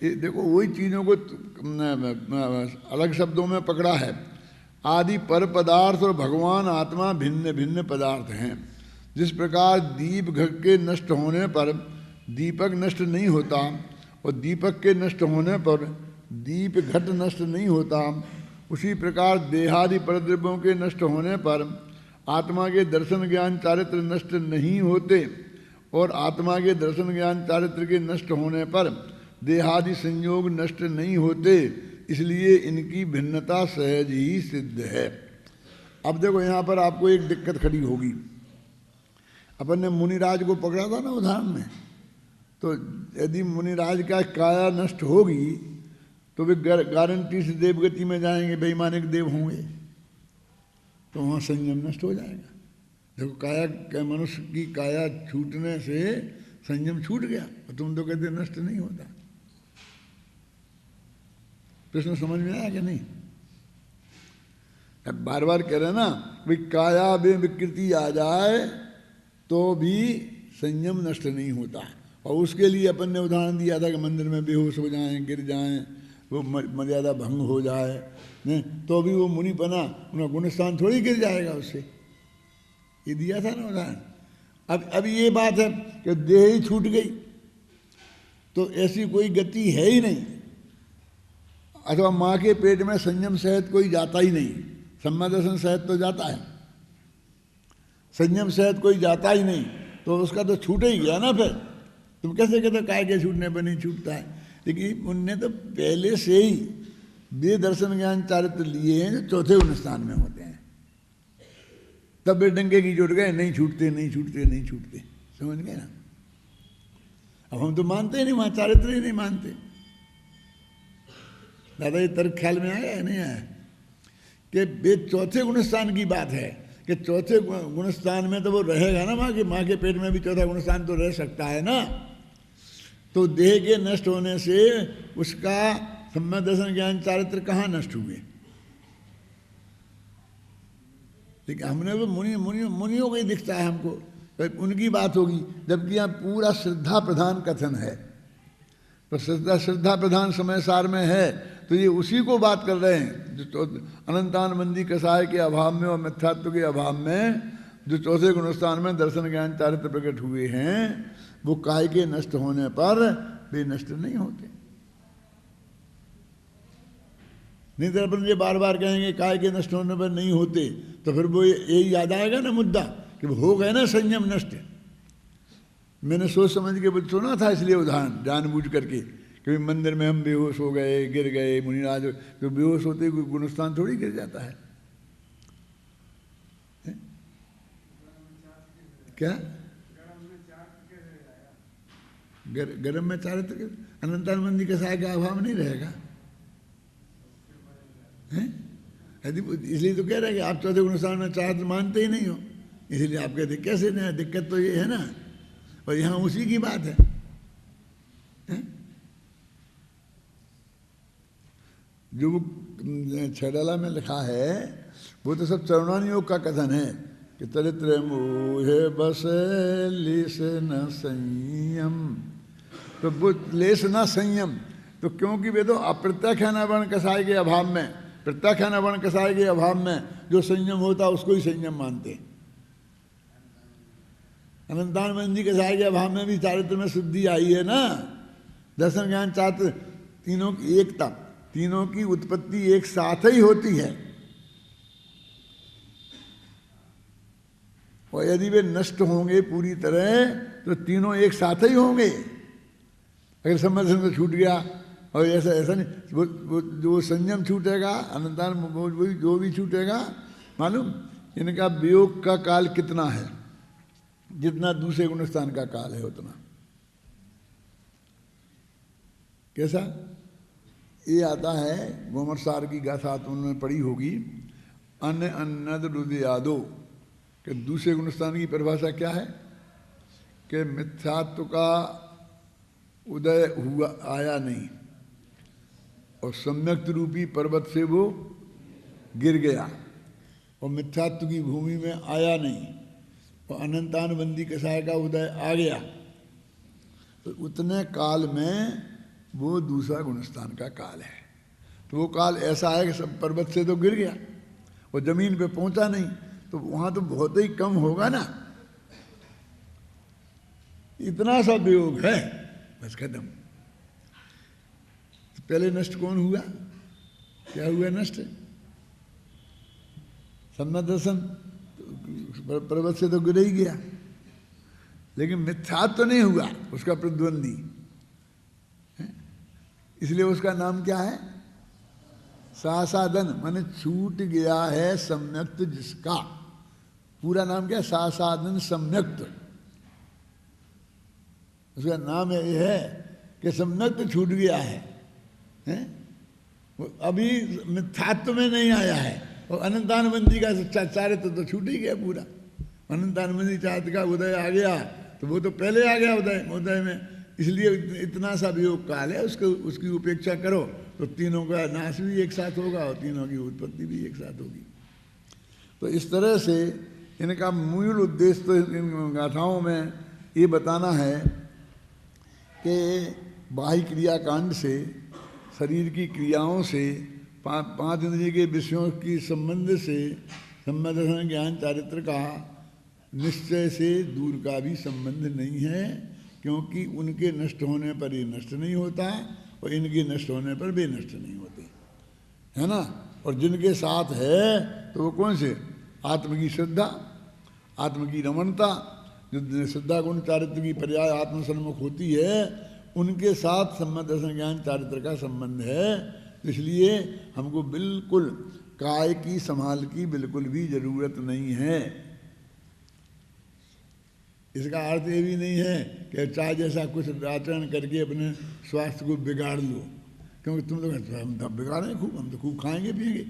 ये देखो, वही चीजों को अलग शब्दों में पकड़ा है। आदि पर पदार्थ और भगवान आत्मा भिन्न भिन्न पदार्थ हैं। जिस प्रकार दीप घट के नष्ट होने पर दीपक नष्ट नहीं होता और दीपक के नष्ट होने पर दीप घट नष्ट नहीं होता, उसी प्रकार देहादि परद्रव्यों के नष्ट होने पर आत्मा के दर्शन ज्ञान चारित्र नष्ट नहीं होते और आत्मा के दर्शन ज्ञान चारित्र के नष्ट होने पर देहादि संयोग नष्ट नहीं होते। इसलिए इनकी भिन्नता सहज ही सिद्ध है। अब देखो, यहाँ पर आपको एक दिक्कत खड़ी होगी। अपन ने मुनिराज को पकड़ा था ना उदाहरण में, तो यदि मुनिराज का काया नष्ट होगी तो वे गारंटी से देवगति में जाएंगे, बेईमानिक देव होंगे, तो वहाँ संयम नष्ट हो जाएगा। देखो, काया के मनुष्य की काया छूटने से संयम छूट गया, और तुम तो कहते नष्ट नहीं होता। प्रश्न समझ में आया कि नहीं? अब बार बार कह रहे ना, भाई काया में विकृति आ जाए तो भी संयम नष्ट नहीं होता। और उसके लिए अपन ने उदाहरण दिया था कि मंदिर में बेहोश हो जाएं, गिर जाएं, वो मर्यादा भंग हो जाए, नहीं तो भी वो मुनिपना, उनका गुणस्थान थोड़ी गिर जाएगा उससे। ये दिया था ना उदाहरण। अब ये बात है कि देह ही छूट गई तो ऐसी कोई गति है ही नहीं, अथवा माँ के पेट में संयम सहित कोई जाता ही नहीं। सम्मा दर्शन सहित तो जाता है, संयम सहित कोई जाता ही नहीं, तो उसका तो छूट ही गया ना। फिर तुम कैसे कहते काय के छूटने पर नहीं छूटता है? लेकिन उनने तो पहले से ही वे दर्शन ज्ञान चारित्र लिए हैं जो चौथे गुणस्थान में होते हैं, तब वे डंके की जुट गए, नहीं छूटते नहीं छूटते नहीं छूटते। समझ गए ना? अब हम तो मानते ही नहीं, वहाँ चारित्र ही नहीं मानते। दादा, ये तर्क ख्याल में आया है नहीं आया कि वे चौथे गुणस्थान की बात है कि चौथे गुणस्थान में तो वो रहेगा ना, माँ के पेट में भी चौथा गुणस्थान तो रह सकता है ना। तो देह के नष्ट होने से उसका सम्यक दर्शन ज्ञान चारित्र कहाँ नष्ट हुए? लेकिन हमने वो मुनियों को ही दिखता है हमको, तो उनकी बात होगी, जबकि यहाँ पूरा श्रद्धा प्रधान कथन है। तो श्रद्धा प्रधान समय सार में है, तो ये उसी को बात कर रहे हैं जो अनंतानबंदी कसाय के अभाव में और मिथ्यात्व के अभाव में जो चौथे गुणस्थान में दर्शन ज्ञान चारित्र प्रकट हुए हैं, वो काय के नष्ट होने पर वे नष्ट नहीं होते। नहीं तो अपन ये बार बार कहेंगे काय के नष्ट होने पर नहीं होते, तो फिर वो यही याद आएगा ना मुद्दा कि हो गए ना संयम नष्ट। मैंने सोच समझ के सुना था, इसलिए उदाहरण जानबूझ करके कि मंदिर में हम बेहोश हो गए, गिर गए, मुनिराज, तो बेहोश होते कोई गुणस्थान थोड़ी गिर जाता है? क्या गर्म में चारित्र, अनंतानंदी कसाय का अभाव नहीं रहेगा, हैं? यदि इसलिए तो कह रहे हैं कि आप चौथे गुणस्थान में चारित्र मानते ही नहीं हो, इसलिए आप कहते कैसे नहीं, दिक्कत तो ये है ना। और यहाँ उसी की बात है, हैं? जो वो छड़ाला में लिखा है वो तो सब चरणानी योग का कथन है कि चरित्र मोहे बस लेस न संयम। तो वो लेस न संयम, तो क्योंकि वे तो अप्रत्यक्ष है न वर्ण कसाय के अभाव में, प्रत्यक्ष है न वर्ण कसाय के अभाव में जो संयम होता उसको ही संयम मानते। अनंतानंदी कसाय के अभाव में भी चारित्र में शुद्धि आई है ना। दर्शन ज्ञान चारित्र तीनों की एकता, तीनों की उत्पत्ति एक साथ ही होती है, और यदि वे नष्ट होंगे पूरी तरह तो तीनों एक साथ ही होंगे। अगर संबंध से छूट गया और ऐसा ऐसा नहीं, वो जो संयम छूटेगा अनंतान वही जो भी छूटेगा, मालूम इनका वियोग का काल कितना है, जितना दूसरे गुणस्थान का काल है उतना। कैसा ये आता है, गोमरसार की गाथा तो उन्होंने पढ़ी होगी, अन्न अन्नद हृदयादो, कि दूसरे गुणस्थान की परिभाषा क्या है कि मिथ्यात्व का उदय हुआ आया नहीं और सम्यक्त रूपी पर्वत से वो गिर गया और मिथ्यात्व की भूमि में आया नहीं और अनंतानुबंधी कसाय का उदय आ गया, तो उतने काल में वो दूसरा गुणस्थान का काल है। तो वो काल ऐसा है कि सब पर्वत से तो गिर गया और जमीन पे पहुंचा नहीं, तो वहां तो बहुत ही कम होगा ना, इतना सा वियोग है, बस खत्म। तो पहले नष्ट कौन हुआ, क्या हुआ नष्ट? सम्यक दर्शन पर्वत से तो गिर ही गया, लेकिन मिथ्यात्व तो नहीं हुआ उसका प्रतिद्वंदी, इसलिए उसका नाम क्या है? सासादन, माने छूट गया है सम्यक्त जिसका, पूरा नाम क्या है? सासादन सम्यक्त। उसका नाम ये है कि सम्यक्त छूट गया है, हैं? वो अभी मिथ्यात्व में नहीं आया है, और अनंतानुबंधी का चारित्र तो छूट ही गया पूरा। अनंतानुबंधी चारित्र का उदय आ गया तो वो तो पहले आ गया उदय में, इसलिए इतना सा वियोग काल है, उसकी उपेक्षा करो तो तीनों का नाश भी एक साथ होगा और तीनों की उत्पत्ति भी एक साथ होगी। तो इस तरह से इनका मूल उद्देश्य तो इन गाथाओं में ये बताना है कि बाह्य क्रियाकांड से, शरीर की क्रियाओं से, पांच इंद्रिय के विषयों की संबंध से संबंध ज्ञान चारित्र का निश्चय से दूर का भी संबंध नहीं है, क्योंकि उनके नष्ट होने पर ये नष्ट नहीं होता और इनके नष्ट होने पर वे नष्ट नहीं होते, है ना। और जिनके साथ है तो वो कौन से? आत्म की श्रद्धा, आत्म की रमणता, जो श्रद्धा गुण चारित्र की पर्याय आत्म सन्मुख होती है, उनके साथ सम्यक दर्शन ज्ञान चारित्र का संबंध है। इसलिए हमको बिल्कुल काय की संभाल की बिल्कुल भी जरूरत नहीं है। इसका अर्थ ये भी नहीं है कि चाहे जैसा कुछ आचरण करके अपने स्वास्थ्य को बिगाड़ लो, क्योंकि तुम तो हम बिगाड़े खूब, हम तो खूब खाएंगे पिएंगे।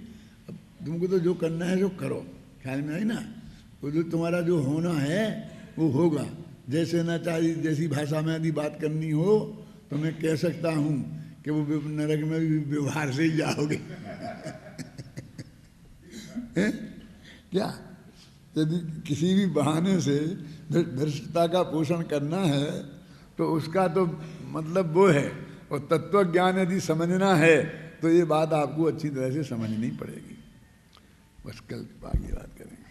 अब तुमको तो जो करना है जो करो, ख्याल में आई ना। वो जो तुम्हारा जो होना है वो होगा। जैसे ना चाहे जैसी भाषा में यदि बात करनी हो तो मैं कह सकता हूँ कि वो नरक में भी व्यवहार से ही जाओगे। क्या यदि किसी भी बहाने से भ्रष्टता का पोषण करना है तो उसका तो मतलब वो है, और तत्व ज्ञान यदि समझना है तो ये बात आपको अच्छी तरह से समझनी पड़ेगी। बस कल आगे बात करेंगे।